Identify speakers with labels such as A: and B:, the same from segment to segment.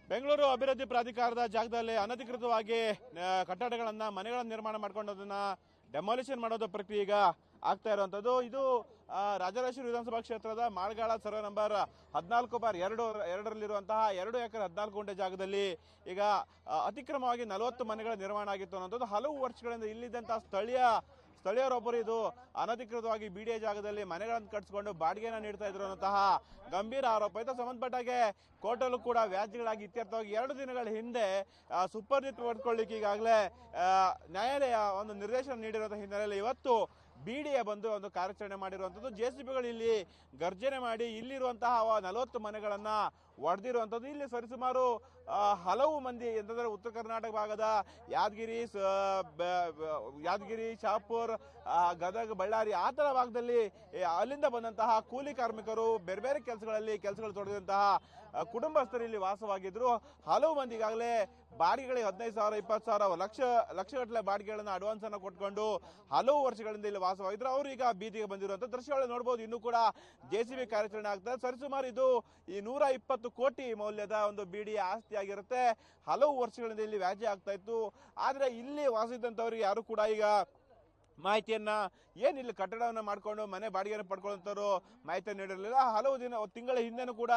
A: ಬೆಂಗಳೂರು ಅಭಿವೃದ್ಧಿ ಪ್ರಾಧಿಕಾರದ ಜಾಗದಲ್ಲಿ ಅನಧಿಕೃತವಾಗಿ ಕಟ್ಟಡಗಳನ್ನ ಮನೆಗಳನ್ನು ನಿರ್ಮಾಣ ಮಾಡ್ಕೊಂಡದನ್ನ ಡೆಮಾಲಿಷನ್ ಮಾಡೋದು ಪ್ರಕ್ರಿಯೆ ಈಗ ಆಗ್ತಾ ಇರುವಂತದ್ದು. ಇದು ರಾಜರಾಜೇಶ್ವರಿ ವಿಧಾನಸಭಾ ಕ್ಷೇತ್ರದ ಮಾಳ್ಗಾಳ ಸರ್ವೆ ನಂಬರ್ 14/2 2 ಎಕರೆ 14 ಗುಂಟೆ ಜಾಗದಲ್ಲಿ ಈಗ ಅತಿಕ್ರಮವಾಗಿ 40 ಮನೆಗಳ ನಿರ್ಮಾಣ ಆಗಿತ್ತು ಅನ್ನೋದು. ಹಲವು ವರ್ಷಗಳಿಂದ ಇಲ್ಲಿದ್ದಂತಹ ಸ್ಥಳೀಯರೊಬ್ಬರು ಇದು ಅನಧಿಕೃತವಾಗಿ ಬಿಡಿಎ ಜಾಗದಲ್ಲಿ ಮನೆಗಳನ್ನು ಕಟ್ಟಿಸಿಕೊಂಡು ಬಾಡಿಗೆನ ನೀಡ್ತಾ ಇದ್ರು ಅನ್ನೋಂತಹ ಗಂಭೀರ ಆರೋಪ ಇತ್ತು. ಸಂಬಂಧಪಟ್ಟಾಗೆ ಕೋರ್ಟಲ್ಲೂ ಕೂಡ ವ್ಯಾಜ್ಯಗಳಾಗಿ ಇತ್ಯರ್ಥವಾಗಿ 2 ದಿನಗಳ ಹಿಂದೆ ಸುಪರ್ದಿತ್ ಪಡ್ಕೊಳ್ಳಿಕ್ಕೆ ಈಗಾಗಲೇ ನ್ಯಾಯಾಲಯ ಒಂದು ನಿರ್ದೇಶನ ನೀಡಿರುವಂತಹ ಹಿನ್ನೆಲೆಯಲ್ಲಿ ಇವತ್ತು ಬಿಡಿಎ ಬಂದು ಒಂದು ಕಾರ್ಯಾಚರಣೆ ಮಾಡಿರುವಂಥದ್ದು. ಜೆಸಿಬಿಗಳು ಇಲ್ಲಿ ಗರ್ಜನೆ ಮಾಡಿ ಇಲ್ಲಿರುವಂತಹ 40 ಮನೆಗಳನ್ನ ಒಡೆದಿರುವಂಥದ್ದು. ಇಲ್ಲಿ ಸರಿಸುಮಾರು ಹಲವು ಮಂದಿ ಎಂತಂದ್ರೆ ಉತ್ತರ ಕರ್ನಾಟಕ ಭಾಗದ ಯಾದಗಿರಿ, ಶಾಪುರ್, ಗದಗ, ಬಳ್ಳಾರಿ ಆ ತರ ಭಾಗದಲ್ಲಿ ಅಲ್ಲಿಂದ ಬಂದಂತಹ ಕೂಲಿ ಕಾರ್ಮಿಕರು ಬೇರೆ ಬೇರೆ ಕೆಲಸಗಳು ತೊಡಗಿದಂತಹ ಕುಟುಂಬಸ್ಥರು ಇಲ್ಲಿ ವಾಸವಾಗಿದ್ರು. ಹಲವು ಮಂದಿ ಈಗಾಗಲೇ ಬಾಡಿಗೆಗಳಿಗೆ 15,000, 20,000, ಲಕ್ಷಗಟ್ಟಲೆ ಬಾಡಿಗೆಗಳನ್ನ ಅಡ್ವಾನ್ಸ್ ಅನ್ನ ಕೊಟ್ಕೊಂಡು ಹಲವು ವರ್ಷಗಳಿಂದ ಇಲ್ಲಿ ವಾಸವಾಗಿದ್ರು. ಅವರು ಈಗ ಬೀದಿಗೆ ಬಂದಿರುವಂತ ದೃಶ್ಯಗಳು ನೋಡಬಹುದು. ಇನ್ನೂ ಕೂಡ ಜೆಸಿಬಿ ಕಾರ್ಯಾಚರಣೆ ಆಗ್ತದೆ. ಸರಿಸುಮಾರು ಇದು ಈ 120 ಕೋಟಿ ಮೌಲ್ಯದ ಒಂದು ಬಿಡಿಎ ಆಸ್ತಿ ಆಗಿರುತ್ತೆ. ಹಲವು ವರ್ಷಗಳಿಂದ ಇಲ್ಲಿ ವ್ಯಾಜ್ಯ ಆಗ್ತಾ ಇತ್ತು. ಆದ್ರೆ ಇಲ್ಲಿ ವಾಸಿಸಿದಂತವ್ರಿಗೆ ಯಾರು ಕೂಡ ಈಗ ಮಾಹಿತಿಯನ್ನ ಏನಿಲ್ಲ ಕಟ್ಟಡವನ್ನ ಮಾಡ್ಕೊಂಡು ಮನೆ ಬಾಡಿಗೆಯನ್ನು ಪಡ್ಕೊಳ್ಳುವಂತವ್ರು ಮಾಹಿತಿಯನ್ನು ನೀಡಿರಲಿಲ್ಲ. ಹಲವು ತಿಂಗಳ ಹಿಂದೆನೂ ಕೂಡ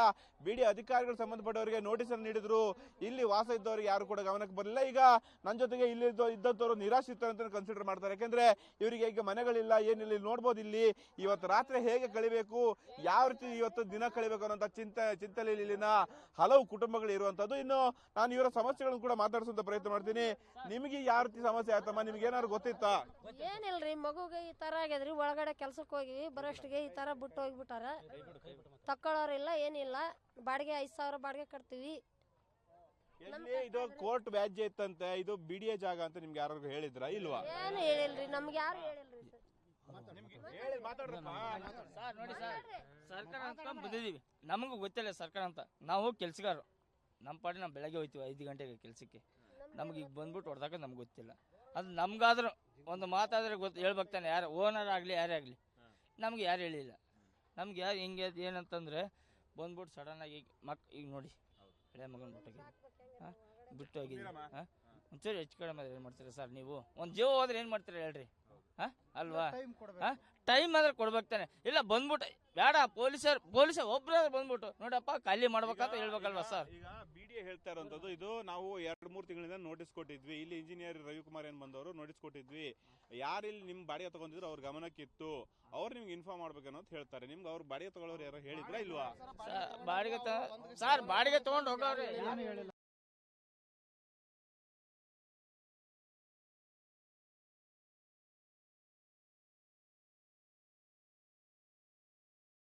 A: ಬಿಡಿ ಅಧಿಕಾರಿಗಳು ಸಂಬಂಧಪಟ್ಟವರಿಗೆ ನೋಟಿಸ್ ಅನ್ನು ನೀಡಿದ್ರು. ಇಲ್ಲಿ ವಾಸ ಇದ್ದವರಿಗೆ ಯಾರು ಕೂಡ ಗಮನಕ್ಕೆ ಬರಲಿಲ್ಲ. ಈಗ ನನ್ನ ಜೊತೆಗೆ ಇಲ್ಲಿ ಇದ್ದಂತವ್ರು ನಿರಾಶ್ರಿತ ಅಂತ ಕನ್ಸಿಡರ್ ಮಾಡ್ತಾರೆ. ಯಾಕೆಂದ್ರೆ ಇವರಿಗೆ ಈಗ ಮನೆಗಳಿಲ್ಲ, ಏನಿಲ್ಲ. ಇಲ್ಲಿ ನೋಡ್ಬೋದು ಇಲ್ಲಿ ಇವತ್ತು ರಾತ್ರಿ ಹೇಗೆ ಕಳಿಬೇಕು, ಯಾವ ರೀತಿ ಇವತ್ತು ದಿನ ಕಳಿಬೇಕು ಅನ್ನೋಂಥ ಚಿಂತನೆಯಲ್ಲಿ ಇಲ್ಲಿನ ಹಲವು ಕುಟುಂಬಗಳು ಇರುವಂತದ್ದು. ಇನ್ನು ನಾನು ಇವರ ಸಮಸ್ಯೆಗಳನ್ನು ಕೂಡ ಮಾತಾಡಿಸುವಂತ ಪ್ರಯತ್ನ ಮಾಡ್ತೀನಿ. ನಿಮಗೆ ಯಾವ ರೀತಿ ಸಮಸ್ಯೆ ಆಯ್ತಮ್ಮ? ನಿಮ್ಗೆ ಏನಾದ್ರು ಗೊತ್ತಿತ್ತಾ?
B: ಏನಿಲ್ರಿ, ಮಗುಗೆ ಈ ತರ ಆಗ್ಯದ್ರಿ. ಒಳಗಡೆ ಕೆಲ್ಸಕ್ಕೆ ಹೋಗಿವಿ, ಬರೋಷ್ಟಿಗೆ ಈ ತರ ಬಿಟ್ಟು ಹೋಗ್ಬಿಟ್ಟಾರ. ತಕ್ಕೊಳ್ಳೋರಿಲ್ಲ, ಏನಿಲ್ಲ. ಬಾಡಿಗೆ 5,000 ಬಾಡಿಗೆ ಕಟ್ತೀವಿ.
A: ಇದು ಕೋರ್ಟ್ ವ್ಯಾಜ್ಯ ಇತ್ತಂತೆ. ಇದು ಬಿಡಿಎ ಜಾಗ ಅಂತ ನಿಮ್ಗೆ ಯಾರು ಹೇಳಿದ್ರ? ಇಲ್ವಾ?
B: ಏನು ಹೇಳಿಲ್ರಿ, ನಮ್ಗೆ ಯಾರು ಹೇಳಿಲ್ರಿ.
C: ನೋಡಿ ಸರ್, ಸರ್ಕಾರ ಅಂತ ಬಂದಿದೀವಿ, ನಮಗೂ ಗೊತ್ತಿಲ್ಲ ಸರ್ಕಾರ ಅಂತ. ನಾವು ಕೆಲ್ಸಗಾರರು, ನಮ್ಮ ಪಾಡಿ ನಾವು ಬೆಳಗ್ಗೆ ಹೋಗ್ತೀವಿ 5 ಗಂಟೆಗೆ ಕೆಲ್ಸಕ್ಕೆ. ನಮ್ಗೆ ಈಗ ಬಂದ್ಬಿಟ್ಟು ಹೊಡೆದಾಗ ನಮ್ಗೆ ಗೊತ್ತಿಲ್ಲ. ಅದು ನಮ್ಗಾದ್ರೂ ಒಂದು ಮಾತಾದ್ರೆ ಹೇಳ್ಬೇಕು ತಾನೆ, ಯಾರು ಓನರ್ ಆಗಲಿ ಯಾರೇ ಆಗಲಿ. ನಮ್ಗೆ ಯಾರು ಹೇಳಿಲ್ಲ. ನಮ್ಗೆ ಯಾರು ಹಿಂಗೆ ಏನಂತಂದ್ರೆ ಬಂದ್ಬಿಟ್ಟು ಸಡನ್ನಾಗಿ ಈಗ ನೋಡಿ ಹಳೆ ಮಗನ ಬಿಟ್ಟು ಹೋಗಿದ್ವಿ. ಒಂಚೂರು ಹೆಚ್ಚು ಕಡಿಮೆ ಏನು ಮಾಡ್ತೀರಾ ಸರ್? ನೀವು ಒಂದು ಜೀವ ಹೋದ್ರೆ ಏನು ಮಾಡ್ತೀರಾ ಹೇಳ್ರಿ? ಅಲ್ವಾ? ಟೈಮ್ ಆದ್ರೆ ಕೊಡ್ಬೇಕು ತಾನೆ. ಇಲ್ಲ ಬಂದ್ಬಿಟ್ಟು ಬೇಡ, ಪೊಲೀಸ ಒಬ್ಬರೇ ಬಂದ್ಬಿಟ್ಟು ನೋಡಪ್ಪ ಖಾಲಿ ಮಾಡ್ಬೇಕಂತ ಹೇಳ್ಬೇಕಲ್ವಾ ಸರ್?
A: ಈಗ ಬಿಡಿಎ ಹೇಳ್ತಾ ಇರೋಂಥದ್ದು ಇದು ನಾವು 2-3 ತಿಂಗಳಿಂದ ನೋಟಿಸ್ ಕೊಟ್ಟಿದ್ವಿ. ಇಲ್ಲಿ ಇಂಜಿನಿಯರ್ ರವಿಕುಮಾರ್ ಏನ್ ಬಂದವರು ನೋಟಿಸ್ ಕೊಟ್ಟಿದ್ವಿ. ಯಾರು ಇಲ್ಲಿ ನಿಮ್ ಬಾಡಿಗೆ ತಗೊಂಡಿದ್ರು ಅವ್ರ ಗಮನಕ್ಕಿತ್ತು, ಅವ್ರು ನಿಮ್ಗೆ ಇನ್ಫಾರ್ಮ್ ಮಾಡ್ಬೇಕನ್ನೋದು ಹೇಳ್ತಾರೆ. ನಿಮ್ಗೆ ಅವ್ರು ಬಾಡಿಗೆ ತಗೊಳ್ಳೋರು ಯಾರೋ ಹೇಳಿದ್ರಾ ಇಲ್ವಾ?
C: ಬಾಡಿಗೆ ತಗೊಂಡು ಹೋಗೋರು